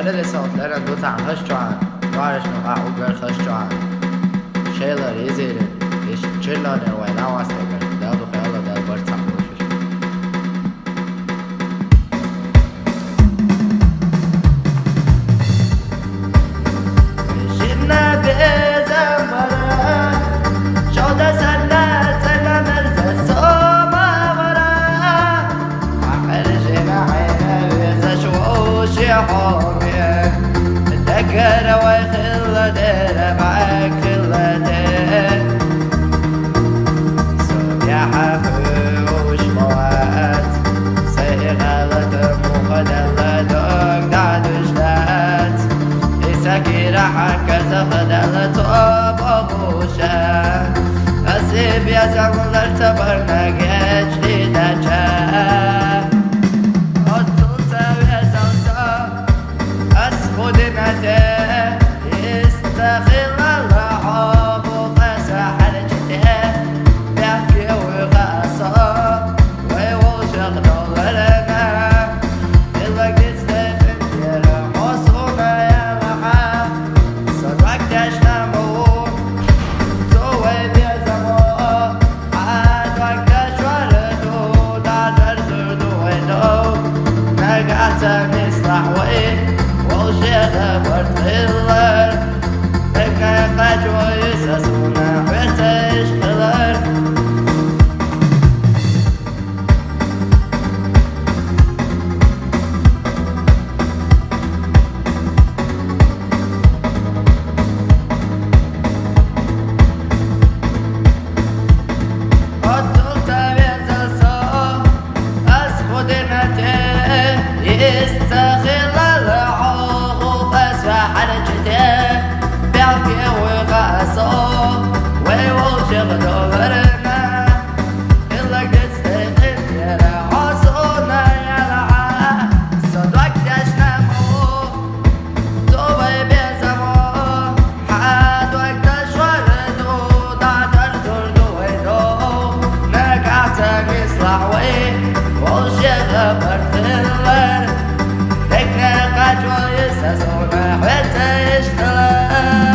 Hele saatlerden dو تنهاش جوان دارش نقع او برخش جوان شیلا ریزیر ایش چلا در وینا واسه بر داد و خیالا در بار تنهاشش شیرنا بیزم برا شوده سنه تلا مرزه سوما برا آخر جمعینا بیزش ووشی حامیه ذكر وخلده ربعك خلده صبيح وش موات سيغلط مخدلة دوك دعد وشلات إساكي رحك زخدلة طوب أبوشا أسيب يا زملر تبرنا جيش لدجا خدمته يستخل الرحاب وقسى حرجته بيحكي ويغاصى ويوشق دولنا إلا قصة فنجر حصونا يا محا صدرك تشنمو سوي بيزمو عاد وقت شوردو دادر زردو ويدو نقعت نصلح وإيه وشيخ برتغلر تكا قجوة يساسونا ويرتش خلر قطلت بيزاسو أس خدمته يستخل بيحكي ويغاصو ويوشق دولنا إلا قصة فنجر حصونا يلعى صدرك تشنمو توبي بيزمو حاد وقت شوردو دادر زردو ويدو نقعت مصلح ووشق برتغلر تكنا قجوة يساسونا حتى يشتغل